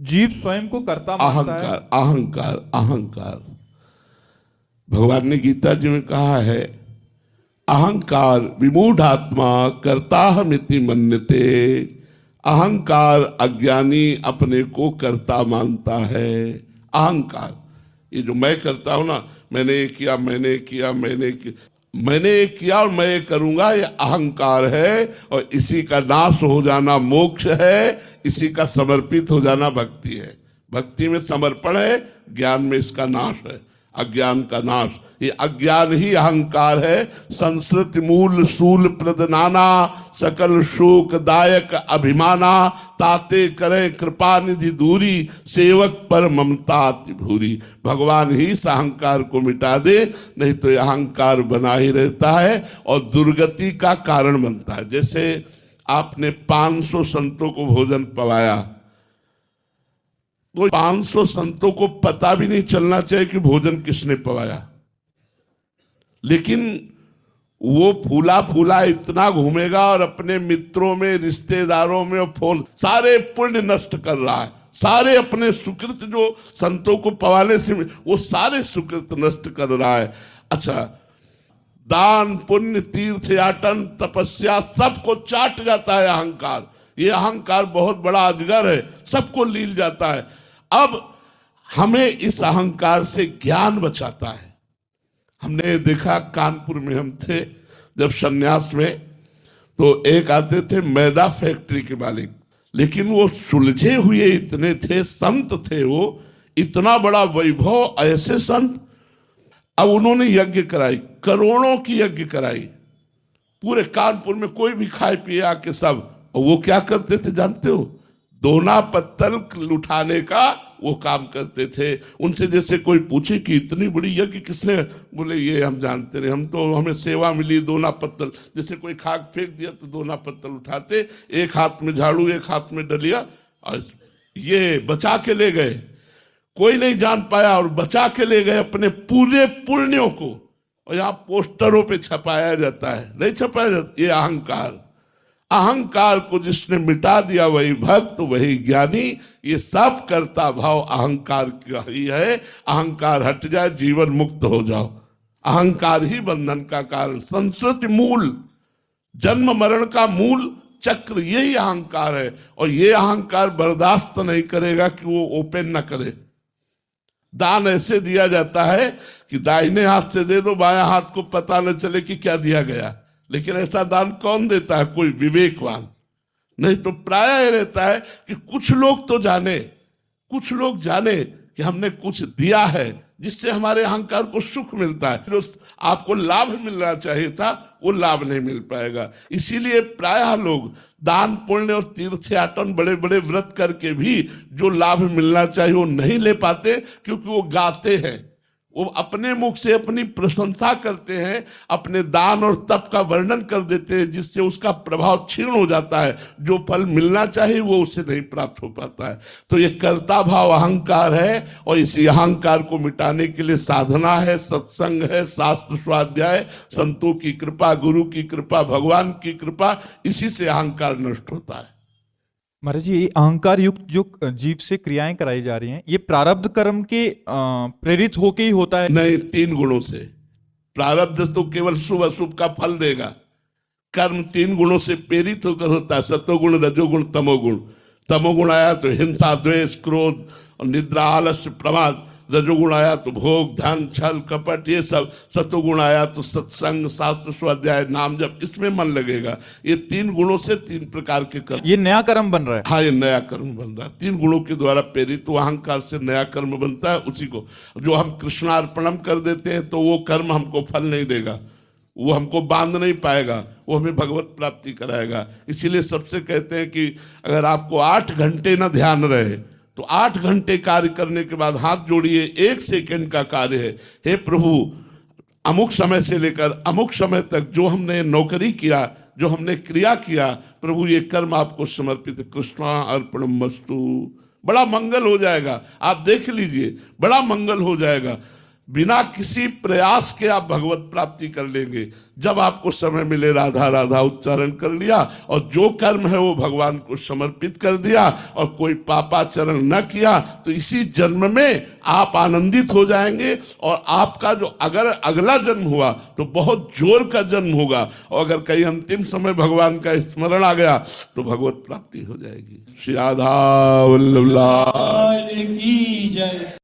जीव स्वयं को कर्ता मानता है। अहंकार अहंकार अहंकार। भगवान ने गीता जी में कहा है, अहंकार विमूढ़ात्मा कर्ताहमिति मन्यते। अहंकार अज्ञानी अपने को कर्ता मानता है। अहंकार, ये जो मैं करता हूं ना, मैंने ये किया, मैंने किया, मैंने ये किया और मैं ये करूंगा, ये अहंकार है। और इसी का नाश हो जाना मोक्ष है, इसी का समर्पित हो जाना भक्ति है। भक्ति में समर्पण है, ज्ञान में इसका नाश है, अज्ञान का नाश। ये अज्ञान ही अहंकार है। संस्कृति मूल सूल प्रदनाना, सकल शोक दायक अभिमाना। ताते करें कृपा निधि दूरी, सेवक पर ममता अति भूरी। भगवान ही इस अहंकार को मिटा दे, नहीं तो यह अहंकार बना ही रहता है और दुर्गति का कारण बनता है। जैसे आपने 500 संतों को भोजन पवाया, तो 500 संतों को पता भी नहीं चलना चाहिए कि भोजन किसने पवाया, लेकिन वो फूला फूला इतना घूमेगा और अपने मित्रों में, रिश्तेदारों में, फोन सारे पुण्य नष्ट कर रहा है। सारे अपने सुकृत जो संतों को पवाने से वो सारे सुकृत नष्ट कर रहा है। अच्छा, दान पुण्य तीर्थ याटन तपस्या सबको चाट जाता है अहंकार। ये अहंकार बहुत बड़ा अजगर है, सबको लील जाता है। अब हमें इस अहंकार से ज्ञान बचाता है। हमने देखा, कानपुर में हम थे जब सन्यास में, तो एक आते थे मैदा फैक्ट्री के मालिक, लेकिन वो सुलझे हुए इतने थे, संत थे वो, इतना बड़ा वैभव, ऐसे संत। अब उन्होंने यज्ञ कराई, करोड़ों की यज्ञ कराई पूरे कानपुर में, कोई भी खाए पिए आके सब। और वो क्या करते थे जानते हो? दोना पत्तल उठाने का वो काम करते थे। उनसे जैसे कोई पूछे कि इतनी बड़ी यज्ञ किसने, बोले ये हम जानते नहीं, हम तो, हमें सेवा मिली दोना पत्तल। जैसे कोई खाक फेंक दिया तो दोना पत्तल उठाते, एक हाथ में झाड़ू एक हाथ में डलिया, और ये बचा के ले गए। कोई नहीं जान पाया और बचा के ले गए अपने पूरे पुण्यों को। और यहाँ पोस्टरों पे छपाया जाता है, नहीं छपाया जाता। ये अहंकार, अहंकार को जिसने मिटा दिया वही भक्त, वही ज्ञानी। ये सब कर्ता भाव अहंकार का ही है। अहंकार हट जाए, जीवन मुक्त हो जाओ। अहंकार ही बंधन का कारण, संस्कृति मूल, जन्म मरण का मूल चक्र यही अहंकार है। और ये अहंकार बर्दाश्त नहीं करेगा कि वो ओपन न करे। दान ऐसे दिया जाता है कि दाहिने हाथ से दे दो, बाएं हाथ को पता न चले कि क्या दिया गया। लेकिन ऐसा दान कौन देता है? कोई विवेकवान। नहीं तो प्रायः रहता है कि कुछ लोग तो जाने, कुछ लोग जाने कि हमने कुछ दिया है जिससे हमारे अहंकार को सुख मिलता है। जो आपको लाभ मिलना चाहिए था वो लाभ नहीं मिल पाएगा। इसीलिए प्रायः लोग दान पुण्य और तीर्थयाटन, बड़े बड़े व्रत करके भी जो लाभ मिलना चाहिए वो नहीं ले पाते, क्योंकि वो गाते हैं, वो अपने मुख से अपनी प्रशंसा करते हैं, अपने दान और तप का वर्णन कर देते हैं, जिससे उसका प्रभाव क्षीण हो जाता है। जो फल मिलना चाहिए वो उसे नहीं प्राप्त हो पाता है। तो ये कर्ता भाव अहंकार है, और इसी अहंकार को मिटाने के लिए साधना है, सत्संग है, शास्त्र स्वाध्याय, संतों की कृपा, गुरु की कृपा, भगवान की कृपा, इसी से अहंकार नष्ट होता है। महाराज जी, अहंकार युक्त जो जीव से क्रियाएं कराई जा रही हैं, ये प्रारब्ध कर्म के प्रेरित होके ही होता है? नहीं, 3 गुणों से। प्रारब्ध तो केवल शुभ अशुभ का फल देगा। कर्म 3 गुणों से प्रेरित होकर होता है, सतोगुण, रजोगुण, तमोगुण। तमोगुण आया तो हिंसा, द्वेष, क्रोध और निद्रा, आलस्य, प्रमाद। रजोगुण आया तो भोग, धन, छल, कपट, ये सब। सतोगुण आया तो सत्संग, शास्त्र स्वाध्याय, नाम जप, इसमें मन लगेगा। ये 3 गुणों से 3 प्रकार के कर्म। ये नया कर्म बन रहा है? हाँ, ये नया कर्म बन रहा है। 3 गुणों के द्वारा प्रेरित तो अहंकार से नया कर्म बनता है। उसी को जो हम कृष्णार्पणम कर देते हैं तो वो कर्म हमको फल नहीं देगा, वो हमको बांध नहीं पाएगा, वो हमें भगवत प्राप्ति कराएगा। इसीलिए सबसे कहते हैं कि अगर आपको 8 घंटे ना ध्यान रहे तो 8 घंटे कार्य करने के बाद हाथ जोड़िए, 1 सेकंड का कार्य है। हे प्रभु, अमुक समय से लेकर अमुक समय तक जो हमने नौकरी किया, जो हमने क्रिया किया, प्रभु ये कर्म आपको समर्पित, कृष्णा अर्पणमस्तु। बड़ा मंगल हो जाएगा, आप देख लीजिए, बड़ा मंगल हो जाएगा। बिना किसी प्रयास के आप भगवत प्राप्ति कर लेंगे। जब आपको समय मिले राधा राधा उच्चारण कर लिया और जो कर्म है वो भगवान को समर्पित कर दिया और कोई पापाचरण न किया, तो इसी जन्म में आप आनंदित हो जाएंगे। और आपका जो अगर अगला जन्म हुआ तो बहुत जोर का जन्म होगा, और अगर कहीं अंतिम समय भगवान का स्मरण आ गया तो भगवत प्राप्ति हो जाएगी। श्री राधा वल्लभ लाल की जय।